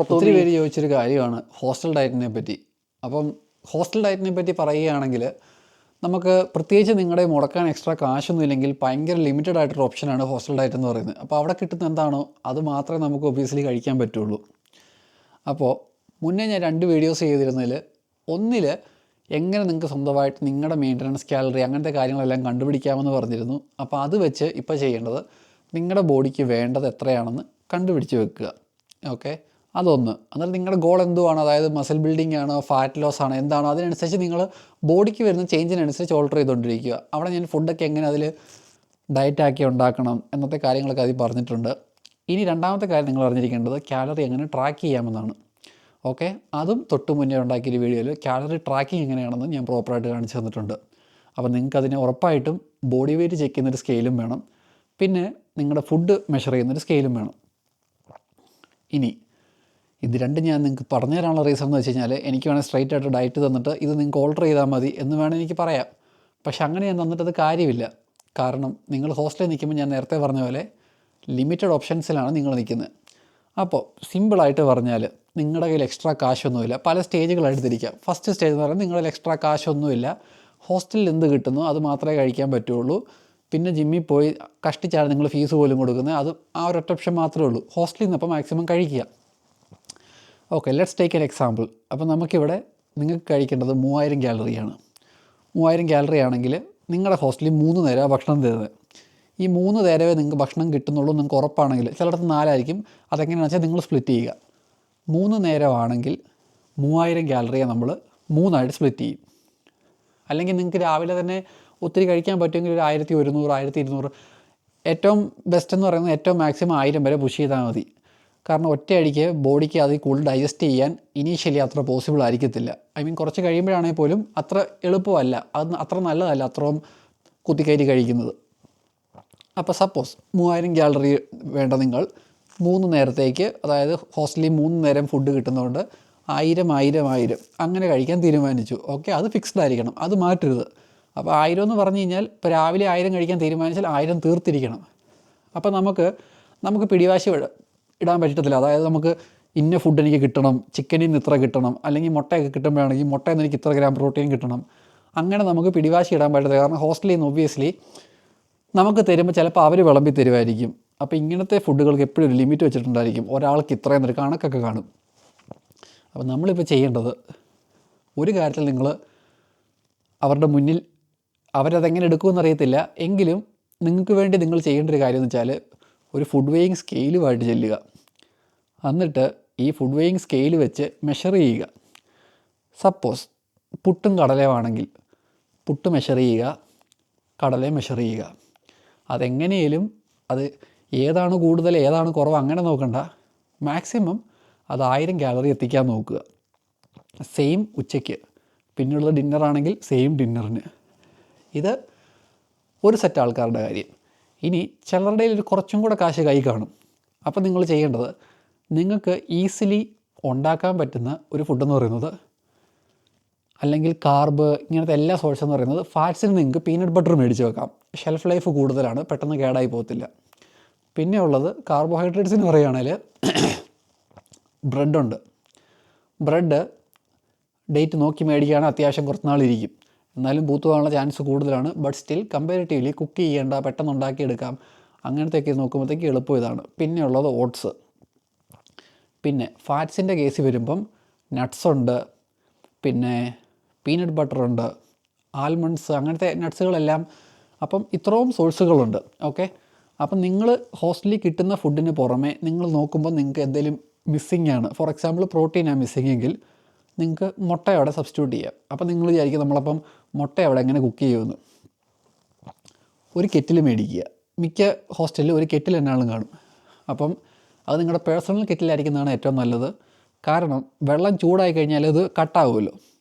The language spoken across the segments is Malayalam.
ഒത്തിരി പേര് ചോദിച്ചൊരു കാര്യമാണ് ഹോസ്റ്റൽ ഡയറ്റിനെ പറ്റി. അപ്പം ഹോസ്റ്റൽ ഡയറ്റിനെ പറ്റി പറയുകയാണെങ്കിൽ നമുക്ക് പ്രത്യേകിച്ച് നിങ്ങളുടെ മുടക്കാൻ എക്സ്ട്രാ കാശൊന്നും ഇല്ലെങ്കിൽ ഭയങ്കര ലിമിറ്റഡ് ആയിട്ടൊരു ഓപ്ഷനാണ് ഹോസ്റ്റൽ ഡയറ്റ് എന്ന് പറയുന്നത്. അപ്പോൾ അവിടെ കിട്ടുന്ന എന്താണോ അത് മാത്രമേ നമുക്ക് ഒബ്വിയസ്ലി കഴിക്കാൻ പറ്റുള്ളൂ. അപ്പോൾ മുന്നേ ഞാൻ 2 വീഡിയോസ് ചെയ്തിരുന്നതിൽ ഒന്നിൽ എങ്ങനെ നിങ്ങൾക്ക് സ്വന്തമായിട്ട് നിങ്ങളുടെ മെയിൻ്റനൻസ് കാലറി അങ്ങനത്തെ കാര്യങ്ങളെല്ലാം കണ്ടുപിടിക്കാമെന്ന് പറഞ്ഞിരുന്നു. അപ്പോൾ അത് വെച്ച് ഇപ്പോൾ ചെയ്യേണ്ടത് നിങ്ങളുടെ ബോഡിക്ക് വേണ്ടത് എത്രയാണെന്ന് കണ്ടുപിടിച്ച് വെക്കുക. ഓക്കെ, അതൊന്ന്. അന്നേരം നിങ്ങളുടെ ഗോൾ എന്തുവാണ്, അതായത് മസിൽ ബിൽഡിംഗ് ആണോ ഫാറ്റ് ലോസ് ആണോ എന്താണോ അതിനനുസരിച്ച് നിങ്ങൾ ബോഡിക്ക് വരുന്ന ചേഞ്ചിനനുസരിച്ച് ഓൾട്ടർ ചെയ്തുകൊണ്ടിരിക്കുക. അവിടെ ഞാൻ ഫുഡൊക്കെ എങ്ങനെ അതിൽ ഡയറ്റാക്കി ഉണ്ടാക്കണം എന്നത്തെ കാര്യങ്ങളൊക്കെ അതിൽ പറഞ്ഞിട്ടുണ്ട്. ഇനി രണ്ടാമത്തെ കാര്യം നിങ്ങൾ അറിഞ്ഞിരിക്കേണ്ടത് കാലറി എങ്ങനെ ട്രാക്ക് ചെയ്യാമെന്നാണ്. ഓക്കെ, അതും തൊട്ട് മുന്നേ ഉണ്ടാക്കിയൊരു വീഡിയോയിൽ കാലറി ട്രാക്കിംഗ് എങ്ങനെയാണെന്ന് ഞാൻ പ്രോപ്പറായിട്ട് കാണിച്ചു തന്നിട്ടുണ്ട്. അപ്പോൾ നിങ്ങൾക്കതിനെ ഉറപ്പായിട്ടും ബോഡി വെയ്റ്റ് ചെക്ക് ചെയ്യുന്നൊരു സ്കെയിലും വേണം, പിന്നെ നിങ്ങളുടെ ഫുഡ് മെഷർ ചെയ്യുന്നൊരു സ്കെയിലും വേണം. ഇനി ഇത് രണ്ടും ഞാൻ നിങ്ങൾക്ക് പറഞ്ഞു തരാനുള്ള റീസൺ എന്ന് വെച്ച് കഴിഞ്ഞാൽ എനിക്ക് വേണമെങ്കിൽ സ്ട്രൈറ്റ് ആയിട്ട് ഡയറ്റ് തന്നിട്ട് ഇത് നിങ്ങൾക്ക് ഓൾട്ടർ ചെയ്താൽ മതി എന്ന് വേണമെങ്കിൽ എനിക്ക് പറയാം. പക്ഷെ അങ്ങനെ ഞാൻ തന്നിട്ടത് കാര്യമില്ല. കാരണം നിങ്ങൾ ഹോസ്റ്റലിൽ നിൽക്കുമ്പോൾ ഞാൻ നേരത്തെ പറഞ്ഞ പോലെ ലിമിറ്റഡ് ഓപ്ഷൻസിലാണ് നിങ്ങൾ നിൽക്കുന്നത്. അപ്പോൾ സിമ്പിളായിട്ട് പറഞ്ഞാൽ നിങ്ങളുടെ കയ്യിൽ എക്സ്ട്രാ കാശൊന്നുമില്ല. പല സ്റ്റേജുകളായിട്ട് തിരിക്കാം. ഫസ്റ്റ് സ്റ്റേജ് എന്ന് പറഞ്ഞാൽ നിങ്ങളിൽ എക്സ്ട്രാ കാശൊന്നുമില്ല, ഹോസ്റ്റലിൽ എന്ത് കിട്ടുന്നു അത് മാത്രമേ കഴിക്കാൻ പറ്റുള്ളൂ. പിന്നെ ജിമ്മിൽ പോയി കഷ്ടിച്ചാണ് നിങ്ങൾ ഫീസ് പോലും കൊടുക്കുന്നത്. അത് ആ ഒരു ഒറ്റ ഓപ്ഷൻ മാത്രമേ ഉള്ളൂ. ഹോസ്റ്റലിൽ നിന്ന് അപ്പോൾ മാക്സിമം കഴിക്കുക. Okay, let's take an example. അപ്പോൾ നമുക്കിവിടെ നിങ്ങൾക്ക് കഴിക്കേണ്ടത് 3000 കാലറിയാണ്. 3000 കാലറി ആണെങ്കിൽ നിങ്ങളുടെ ഹോസ്റ്റലിൽ 3 നേരമാണ് ഭക്ഷണം തരുന്നത്. ഈ 3 നേരമേ നിങ്ങൾക്ക് ഭക്ഷണം കിട്ടുന്നുള്ളൂ നിങ്ങൾക്ക് ഉറപ്പാണെങ്കിൽ, ചിലയിടത്ത് 4 ആയിരിക്കും. അതെങ്ങനെയാണെന്ന് വെച്ചാൽ നിങ്ങൾ സ്പ്ലിറ്റ് ചെയ്യുക. 3 നേരമാണെങ്കിൽ 3000 കാലറിയെ നമ്മൾ 3 ആയിട്ട് സ്പ്ലിറ്റ് ചെയ്യും. അല്ലെങ്കിൽ നിങ്ങൾക്ക് രാവിലെ തന്നെ ഒത്തിരി കഴിക്കാൻ പറ്റുമെങ്കിൽ ഒരു 1100 1200, ഏറ്റവും ബെസ്റ്റ് എന്ന് പറയുന്നത് ഏറ്റവും മാക്സിമം 1000 വരെ പുഷ് ചെയ്താൽ മതി. കാരണം ഒറ്റയടിക്ക് ബോഡിക്ക് അതിൽ കൂടുതൽ ഡൈജസ്റ്റ് ചെയ്യാൻ ഇനീഷ്യലി അത്ര പോസിബിൾ ആയിരിക്കത്തില്ല. കുറച്ച് കഴിയുമ്പോഴാണെങ്കിൽ പോലും അത്ര എളുപ്പമല്ല, അത് അത്ര നല്ലതല്ല അത്രയും കുത്തിക്കയറ്റി കഴിക്കുന്നത്. അപ്പോൾ സപ്പോസ് 3000 കാലറി വേണ്ട നിങ്ങൾ 3 നേരത്തേക്ക്, അതായത് ഹോസ്റ്റലിൽ 3 നേരം ഫുഡ് കിട്ടുന്നതുകൊണ്ട് 1000 അങ്ങനെ കഴിക്കാൻ തീരുമാനിച്ചു. ഓക്കെ, അത് ഫിക്സ്ഡ് ആയിരിക്കണം, അത് മാറ്റരുത്. അപ്പോൾ 1000 എന്ന് പറഞ്ഞു കഴിഞ്ഞാൽ ഇപ്പോൾ രാവിലെ 1000 കഴിക്കാൻ തീരുമാനിച്ചാൽ 1000 തീർത്തിരിക്കണം. അപ്പോൾ നമുക്ക് പിടിവാശി ഇടാൻ പറ്റത്തില്ല. അതായത് നമുക്ക് ഇന്ന ഫുഡ് എനിക്ക് കിട്ടണം, ചിക്കനിൽ നിന്ന് ഇത്ര കിട്ടണം, അല്ലെങ്കിൽ മുട്ടയൊക്കെ കിട്ടുമ്പോഴാണെങ്കിൽ മുട്ടയിൽ നിന്ന് എനിക്ക് ഇത്ര ഗ്രാം പ്രോട്ടീൻ കിട്ടണം, അങ്ങനെ നമുക്ക് പിടിവാശി ഇടാൻ പറ്റത്തില്ല. കാരണം ഹോസ്റ്റലിൽ നിന്ന് ഒബ്വിയസ്ലി നമുക്ക് തരുമ്പോൾ ചിലപ്പോൾ അവർ വിളമ്പി തരുമായിരിക്കും. അപ്പോൾ ഇങ്ങനത്തെ ഫുഡുകൾക്ക് എപ്പോഴും ഒരു ലിമിറ്റ് വെച്ചിട്ടുണ്ടായിരിക്കും. ഒരാൾക്ക് ഇത്രയും ഒരു കണക്കൊക്കെ കാണും. അപ്പോൾ നമ്മളിപ്പോൾ ചെയ്യേണ്ടത് ഒരു കാര്യത്തിൽ നിങ്ങൾ അവരുടെ മുന്നിൽ അവരതെങ്ങനെ എടുക്കുമെന്ന് അറിയത്തില്ല, എങ്കിലും നിങ്ങൾക്ക് വേണ്ടി നിങ്ങൾ ചെയ്യേണ്ട ഒരു കാര്യം എന്ന് വെച്ചാൽ ഒരു ഫുഡ് വെയിങ് സ്കെയിലുമായിട്ട് ചെല്ലുക. എന്നിട്ട് ഈ ഫുഡ് വെയിങ് സ്കെയിൽ വെച്ച് മെഷർ ചെയ്യുക. സപ്പോസ് പുട്ടും കടലയുമാണെങ്കിൽ പുട്ട് മെഷർ ചെയ്യുക, കടലയും മെഷർ ചെയ്യുക. അതെങ്ങനെയും അത് ഏതാണ് കൂടുതൽ ഏതാണ് കുറവ് അങ്ങനെ നോക്കണ്ട, മാക്സിമം അത് 1000 കാലറി എത്തിക്കാൻ നോക്കുക. സെയിം ഉച്ചയ്ക്ക്, പിന്നെയുള്ള ഡിന്നറാണെങ്കിൽ സെയിം ഡിന്നറിന്. ഇത് ഒരു സെറ്റ് ആൾക്കാരുടെ കാര്യം. ഇനി ചിലരുടെ ഒരു കുറച്ചും കൂടെ കാശ് കൈ കാണും. അപ്പോൾ നിങ്ങൾ ചെയ്യേണ്ടത്, നിങ്ങൾക്ക് ഈസിലി ഉണ്ടാക്കാൻ പറ്റുന്ന ഒരു ഫുഡെന്ന് പറയുന്നത്, അല്ലെങ്കിൽ കാർബ് ഇങ്ങനത്തെ എല്ലാ സോഴ്സ് എന്ന് പറയുന്നത്, ഫാറ്റ്സിന് നിങ്ങൾക്ക് പീനട്ട് ബട്ടർ മേടിച്ച് വെക്കാം. ഷെൽഫ് ലൈഫ് കൂടുതലാണ്, പെട്ടെന്ന് കേടായി പോകത്തില്ല. പിന്നെ ഉള്ളത് കാർബോഹൈഡ്രേറ്റ്സിന് പറയുകയാണെങ്കിൽ ബ്രെഡുണ്ട്. ബ്രെഡ് ഡേറ്റ് നോക്കി മേടിക്കുകയാണെങ്കിൽ അത്യാവശ്യം കുറച്ച് നാളിരിക്കും, എന്നാലും പൂത്ത് പോകാനുള്ള ചാൻസ് കൂടുതലാണ്. ബട്ട് സ്റ്റിൽ കമ്പാരിറ്റീവ്ലി കുക്ക് ചെയ്യേണ്ട, പെട്ടെന്ന് ഉണ്ടാക്കിയെടുക്കാം, അങ്ങനത്തെയൊക്കെ നോക്കുമ്പോഴത്തേക്ക് എളുപ്പം ഇതാണ്. പിന്നെ ഉള്ളത് ഓട്സ്. പിന്നെ ഫാറ്റ്സിൻ്റെ കേസ് വരുമ്പം നട്ട്സുണ്ട്, പിന്നെ പീനട്ട് ബട്ടറുണ്ട്, ആൽമണ്ട്സ്, അങ്ങനത്തെ നട്ട്സുകളെല്ലാം. അപ്പം ഇത്രയും സോഴ്സുകളുണ്ട്. ഓക്കെ, അപ്പം നിങ്ങൾ ഹോസ്റ്റലിൽ കിട്ടുന്ന ഫുഡിന് പുറമെ നിങ്ങൾ നോക്കുമ്പോൾ നിങ്ങൾക്ക് എന്തെങ്കിലും മിസ്സിങ് ആണ്, ഫോർ എക്സാമ്പിൾ പ്രോട്ടീനാണ് മിസ്സിങ് എങ്കിൽ നിങ്ങൾക്ക് മുട്ട അവിടെ സബ്സ്റ്റിറ്റ്യൂട്ട് ചെയ്യാം. അപ്പം നിങ്ങൾ വിചാരിക്കും നമ്മളപ്പം മുട്ട അവിടെ എങ്ങനെ കുക്ക് ചെയ്യുമെന്ന്. ഒരു കെറ്റിൽ മേടിക്കുക. മിക്ക ഹോസ്റ്റലിൽ ഒരു കെറ്റിൽ എന്നാളും കാണും. അപ്പം അത് നിങ്ങളുടെ പേഴ്സണൽ കെറ്റിലായിരിക്കുന്നതാണ് ഏറ്റവും നല്ലത്. കാരണം വെള്ളം ചൂടായി കഴിഞ്ഞാൽ ഇത് കട്ടാകുമല്ലോ.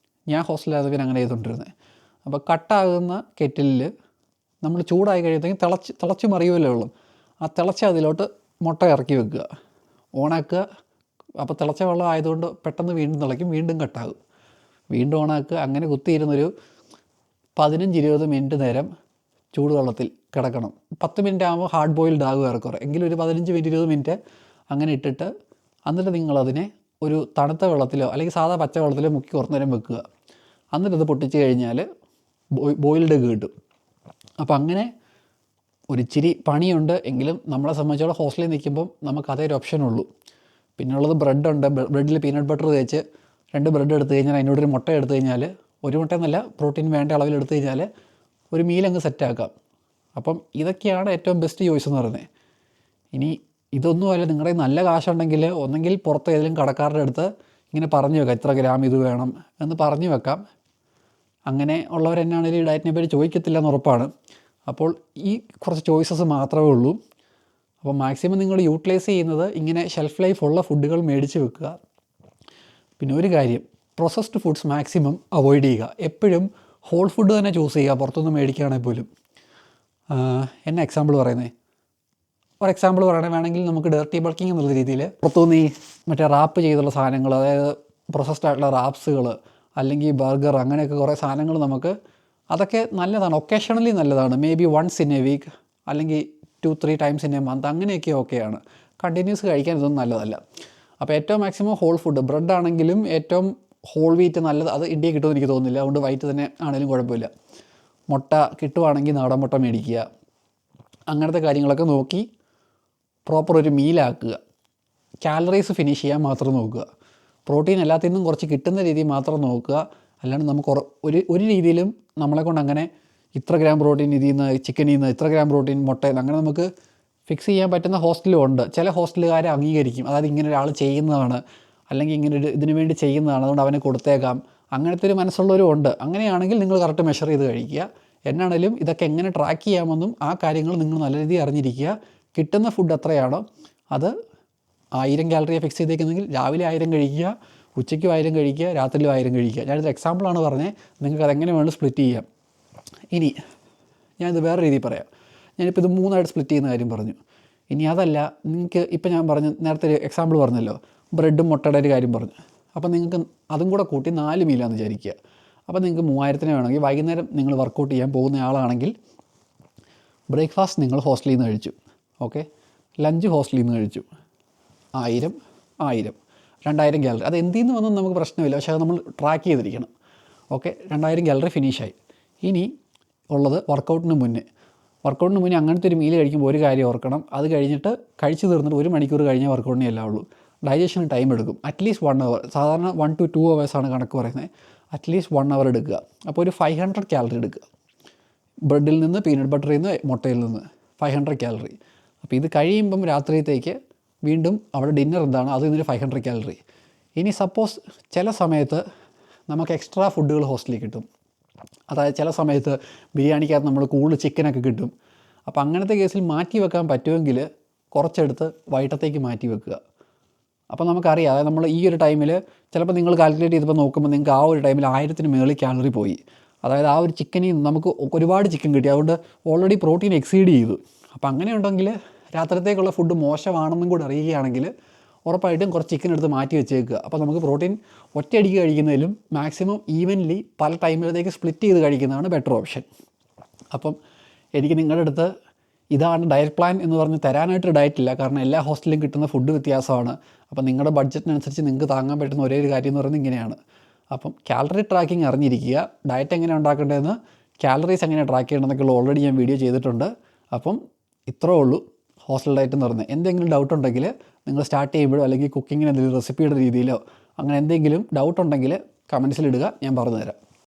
ഞാൻ ഹോസ്റ്റലിൽ അങ്ങനെ ചെയ്തുകൊണ്ടിരുന്നത്. അപ്പോൾ കട്ടാകുന്ന കെറ്റിലിൽ നമ്മൾ ചൂടായി കഴിയുമ്പോഴത്തേക്കും തിളച്ച് മറിയുമല്ലോ വെള്ളം. ആ തിളച്ച അതിലോട്ട് മുട്ട ഇറക്കി വെക്കുക, ഓണാക്കുക. അപ്പോൾ തിളച്ച വെള്ളം ആയതുകൊണ്ട് പെട്ടെന്ന് വീണ്ടും തിളയ്ക്കും, വീണ്ടും കട്ടാകും, വീണ്ടും ഓണാക്കുക. അങ്ങനെ കുത്തിയിരുന്നൊരു 15-20 മിനിറ്റ് നേരം ചൂടുവെള്ളത്തിൽ കിടക്കണം. 10 മിനിറ്റ് ആകുമ്പോൾ ഹാർഡ് ബോയിൽഡ് ആകും ഏറെക്കുറെ. എങ്കിലും ഒരു 15 മിനിറ്റ് 20 മിനിറ്റ് അങ്ങനെ ഇട്ടിട്ട് എന്നിട്ട് നിങ്ങളതിനെ ഒരു തണുത്ത വെള്ളത്തിലോ അല്ലെങ്കിൽ സാധാ പച്ച വെള്ളത്തിലോ മുക്കി കുറച്ച് നേരം വെക്കുക. എന്നിട്ടത് പൊട്ടിച്ച് കഴിഞ്ഞാൽ ബോയിൽഡ് എഗ്ഗ് കിട്ടും. അപ്പോൾ അങ്ങനെ ഒരിച്ചിരി പണിയുണ്ട് എങ്കിലും നമ്മളെ സംബന്ധിച്ചോളം ഹോസ്റ്റലിൽ നിൽക്കുമ്പം നമുക്ക് അതേ ഒരു ഓപ്ഷനുള്ളൂ. പിന്നുള്ളത് ബ്രെഡുണ്ട്. ബ്രെഡിൽ പീനട്ട് ബട്ടർ തേച്ച് 2 ബ്രെഡ് എടുത്തു കഴിഞ്ഞാൽ അതിനോടൊരു മുട്ട എടുത്തു കഴിഞ്ഞാൽ, ഒരു മുട്ട എന്നല്ല, പ്രോട്ടീൻ വേണ്ട അളവിൽ എടുത്തു കഴിഞ്ഞാൽ ഒരു മീലങ്ങ് സെറ്റാക്കാം. അപ്പം ഇതൊക്കെയാണ് ഏറ്റവും ബെസ്റ്റ് ചോയ്സ് എന്ന് പറയുന്നത്. ഇനി ഇതൊന്നുമല്ല, നിങ്ങളുടെ നല്ല കാശുണ്ടെങ്കിൽ ഒന്നെങ്കിൽ പുറത്ത് ഏതെങ്കിലും കടക്കാരുടെ അടുത്ത് ഇങ്ങനെ പറഞ്ഞു വെക്കാം, ഇത്ര ഗ്രാം ഇത് വേണം എന്ന് പറഞ്ഞു വെക്കാം. അങ്ങനെ ഉള്ളവരെന്നാണെങ്കിലും ഈ ഡയറ്റിനെ പറ്റി ചോദിക്കത്തില്ലെന്ന് ഉറപ്പാണ്. അപ്പോൾ ഈ കുറച്ച് ചോയ്സസ് മാത്രമേ ഉള്ളൂ. അപ്പോൾ മാക്സിമം നിങ്ങൾ യൂട്ടിലൈസ് ചെയ്യുന്നത് ഇങ്ങനെ ഷെൽഫ് ലൈഫ് ഉള്ള ഫുഡുകൾ മേടിച്ച് വെക്കുക. പിന്നെ ഒരു കാര്യം, പ്രോസസ്ഡ് ഫുഡ്സ് മാക്സിമം അവോയ്ഡ് ചെയ്യുക. എപ്പോഴും ഹോൾ ഫുഡ് തന്നെ ചൂസ് ചെയ്യുക, പുറത്തുനിന്ന് മേടിക്കുകയാണെങ്കിൽ പോലും. എന്നെ എക്സാമ്പിൾ പറയുന്നത്, ഒരു എക്സാമ്പിൾ പറയണേ വേണമെങ്കിൽ നമുക്ക് ഡർട്ടി ബൾക്കിംഗ് എന്നുള്ള രീതിയിൽ പുറത്തുനിന്ന് ഈ മറ്റേ റാപ്പ് ചെയ്തുള്ള സാധനങ്ങൾ, അതായത് പ്രോസസ്ഡ് ആയിട്ടുള്ള റാപ്സുകൾ അല്ലെങ്കിൽ ബർഗർ, അങ്ങനെയൊക്കെ കുറേ സാധനങ്ങൾ നമുക്ക്, അതൊക്കെ നല്ലതാണ്, ഒക്കേഷണലി നല്ലതാണ്. Maybe once in a week അല്ലെങ്കിൽ 2-3 ടൈംസ് ഇൻ എ മന്ത്, അങ്ങനെയൊക്കെ ഓക്കെയാണ്. കണ്ടിന്യൂസ് കഴിക്കാൻ ഇതൊന്നും നല്ലതല്ല. അപ്പോൾ ഏറ്റവും മാക്സിമം ഹോൾ ഫുഡ്, ബ്രെഡ് ആണെങ്കിലും ഏറ്റവും ഹോൾ വീറ്റ് നല്ലത്, അത് ഇന്ത്യയിൽ കിട്ടുമെന്ന് എനിക്ക് തോന്നുന്നില്ല, അതുകൊണ്ട് വൈറ്റ് തന്നെ ആണെങ്കിലും കുഴപ്പമില്ല. മുട്ട കിട്ടുവാണെങ്കിൽ നാടൻ മുട്ട മേടിക്കുക. അങ്ങനത്തെ കാര്യങ്ങളൊക്കെ നോക്കി പ്രോപ്പർ ഒരു മീലാക്കുക. കാലറീസ് ഫിനിഷ് ചെയ്യാൻ മാത്രം നോക്കുക. പ്രോട്ടീൻ എല്ലാത്തിൽ നിന്നും കുറച്ച് കിട്ടുന്ന രീതിയിൽ മാത്രം നോക്കുക. അല്ലാണ്ട് നമുക്ക് ഒരു രീതിയിലും നമ്മളെക്കൊണ്ട് അങ്ങനെ ഇത്ര ഗ്രാം പ്രോട്ടീൻ ഇതിൽ നിന്ന്, ചിക്കനിൽ നിന്ന് ഇത്ര ഗ്രാം പ്രോട്ടീൻ മുട്ടയിൽ നിന്ന്, അങ്ങനെ നമുക്ക് ഫിക്സ് ചെയ്യാൻ പറ്റുന്ന ഹോസ്റ്റലും ഉണ്ട്. ചില ഹോസ്റ്റലുകാരെ അംഗീകരിക്കും, അതായത് ഇങ്ങനെ ഒരാൾ ചെയ്യുന്നതാണ് അല്ലെങ്കിൽ ഇങ്ങനെ ഒരു ഇതിനു വേണ്ടി ചെയ്യുന്നതാണ്, അതുകൊണ്ട് അവനെ കൊടുത്തേക്കാം, അങ്ങനത്തെ ഒരു മനസ്സുള്ളവരും ഉണ്ട്. അങ്ങനെയാണെങ്കിൽ നിങ്ങൾ കറക്റ്റ് മെഷർ ചെയ്ത് കഴിക്കുക. എന്നാണേലും ഇതൊക്കെ എങ്ങനെ ട്രാക്ക് ചെയ്യാമെന്നും ആ കാര്യങ്ങൾ നിങ്ങൾ നല്ല രീതിയിൽ അറിഞ്ഞിരിക്കുക. കിട്ടുന്ന ഫുഡ് എത്രയാണോ അത് 1000 കാലറിയെ ഫിക്സ് ചെയ്തേക്കുന്നെങ്കിൽ രാവിലെ 1000 കഴിക്കുക, ഉച്ചയ്ക്കും 1000 കഴിക്കുക, രാത്രിയിലും 1000 കഴിക്കുക. ഞാനിത് എക്സാമ്പിളാണ് പറഞ്ഞത്, നിങ്ങൾക്ക് അതെങ്ങനെ വേണം സ്പ്ലിറ്റ് ചെയ്യാം. ഇനി ഞാനിത് വേറെ രീതിയിൽ പറയാം. ഞാനിപ്പോൾ ഇത് 3ആയിട്ട് സ്പ്ലിറ്റ് ചെയ്യുന്ന കാര്യം പറഞ്ഞു. ഇനി അതല്ല, നിങ്ങൾക്ക് ഇപ്പം ഞാൻ പറഞ്ഞു, നേരത്തെ ഒരു എക്സാമ്പിൾ പറഞ്ഞല്ലോ, ബ്രെഡും മുട്ടയുടെ ഒരു കാര്യം പറഞ്ഞു. അപ്പോൾ നിങ്ങൾക്ക് അതും കൂടെ കൂട്ടി 4 മീലാന്ന് വിചാരിക്കുക. അപ്പോൾ നിങ്ങൾക്ക് 3000 വേണമെങ്കിൽ വൈകുന്നേരം നിങ്ങൾ വർക്കൗട്ട് ചെയ്യാൻ പോകുന്ന ആളാണെങ്കിൽ ബ്രേക്ക്ഫാസ്റ്റ് നിങ്ങൾ ഹോസ്റ്റലിൽ നിന്ന് കഴിച്ചു, ഓക്കെ, ലഞ്ച് ഹോസ്റ്റലിൽ നിന്ന് കഴിച്ചു, 1000 2000 കാലറി. അത് എന്തിൽ നിന്ന് വന്നും നമുക്ക് പ്രശ്നമില്ല, പക്ഷേ അത് നമ്മൾ ട്രാക്ക് ചെയ്തിരിക്കണം. ഓക്കെ, 2000 കാലറി ഫിനിഷായി. ഇനി ഉള്ളത് വർക്കൗട്ടിന് മുന്നേ അങ്ങനത്തെ ഒരു മീൽ കഴിക്കുമ്പോൾ ഒരു കാര്യം ഓർക്കണം, അത് കഴിഞ്ഞിട്ട് കഴിച്ച് തീർന്നിട്ട് 1 മണിക്കൂർ കഴിഞ്ഞാൽ വർക്കൗട്ടിനെ എല്ലാം ഉള്ളൂ. ഡൈജഷന് ടൈം എടുക്കും, അറ്റ്ലീസ്റ്റ് 1 അവർ. സാധാരണ 1 to 2 hours ആണ് കണക്ക് പറയുന്നത്. അറ്റ്ലീസ്റ്റ് 1 അവർ എടുക്കുക. അപ്പോൾ ഒരു 500 കാലറി എടുക്കുക. ബ്രെഡിൽ നിന്ന്, പീനട്ട് ബട്ടറിൽ നിന്ന്, മുട്ടയിൽ നിന്ന് 500 കാലറി. അപ്പോൾ ഇത് കഴിയുമ്പം രാത്രിയത്തേക്ക് വീണ്ടും അവിടെ ഡിന്നർ എന്താണ്, അത് ഇതിന് 500 കാലറി. ഇനി സപ്പോസ് ചില സമയത്ത് നമുക്ക് എക്സ്ട്രാ ഫുഡുകൾ ഹോസ്റ്റലിൽ കിട്ടും. അതായത് ചില സമയത്ത് ബിരിയാണിക്കകത്ത് നമ്മൾ കൂടുതൽ ചിക്കനൊക്കെ കിട്ടും. അപ്പോൾ അങ്ങനത്തെ കേസിൽ മാറ്റി വെക്കാൻ പറ്റുമെങ്കിൽ കുറച്ചെടുത്ത് വൈകിട്ടത്തേക്ക് മാറ്റി വെക്കുക. അപ്പോൾ നമുക്കറിയാം, അതായത് നമ്മൾ ഈ ഒരു ടൈമിൽ ചിലപ്പോൾ നിങ്ങൾ കാൽക്കുലേറ്റ് ചെയ്തപ്പോൾ നോക്കുമ്പോൾ നിങ്ങൾക്ക് ആ ഒരു ടൈമിൽ 1000 മുകളിൽ കാലറി പോയി. അതായത് ആ ഒരു ചിക്കനിൽ നമുക്ക് ഒരുപാട് ചിക്കൻ കിട്ടി, അതുകൊണ്ട് ഓൾറെഡി പ്രോട്ടീൻ എക്സീഡ് ചെയ്തു. അപ്പോൾ അങ്ങനെയുണ്ടെങ്കിൽ രാത്രിത്തേക്കുള്ള ഫുഡ് മോശമാണെന്നും കൂടി അറിയുകയാണെങ്കിൽ ഉറപ്പായിട്ടും കുറച്ച് ചിക്കൻ എടുത്ത് മാറ്റി വെച്ചേക്കുക. അപ്പോൾ നമുക്ക് പ്രോട്ടീൻ ഒറ്റയടിക്ക് കഴിക്കുന്നതിലും മാക്സിമം ഈവൻലി പല ടൈമിലത്തേക്ക് സ്പ്ലിറ്റ് ചെയ്ത് കഴിക്കുന്നതാണ് ബെറ്റർ ഓപ്ഷൻ. അപ്പം എനിക്ക് നിങ്ങളുടെ അടുത്ത് ഇതാണ് ഡയറ്റ് പ്ലാൻ എന്ന് പറഞ്ഞ് തരാനായിട്ട് ഡയറ്റില്ല, കാരണം എല്ലാ ഹോസ്റ്റലിലും കിട്ടുന്ന ഫുഡ് വ്യത്യാസമാണ്. അപ്പം നിങ്ങളുടെ ബഡ്ജറ്റിനനുസരിച്ച് നിങ്ങൾക്ക് താങ്ങാൻ പറ്റുന്ന ഒരേ ഒരു കാര്യം എന്ന് പറയുന്നത് ഇങ്ങനെയാണ്. അപ്പം കാലറി ട്രാക്കിംഗ് അറിഞ്ഞിരിക്കുക, ഡയറ്റ് എങ്ങനെ ഉണ്ടാക്കേണ്ടതെന്ന്, കാലറീസ് എങ്ങനെ ട്രാക്ക് ചെയ്യണമെന്നൊക്കെയുള്ള ഓൾറെഡി ഞാൻ വീഡിയോ ചെയ്തിട്ടുണ്ട്. അപ്പം ഇത്രേ ഉള്ളൂ ഹോസ്റ്റൽ ഡയറ്റ് എന്ന് പറഞ്ഞത്. എന്തെങ്കിലും ഡൗട്ട് ഉണ്ടെങ്കിൽ നിങ്ങൾ സ്റ്റാർട്ട് ചെയ്യുമ്പോഴോ അല്ലെങ്കിൽ കുക്കിങ്ങിന് എന്തെങ്കിലും റെസിപ്പിയുടെ രീതിയിലോ അങ്ങനെ എന്തെങ്കിലും ഡൗട്ട് ഉണ്ടെങ്കിൽ കമൻസിലിടുക, ഞാൻ പറഞ്ഞുതരാം.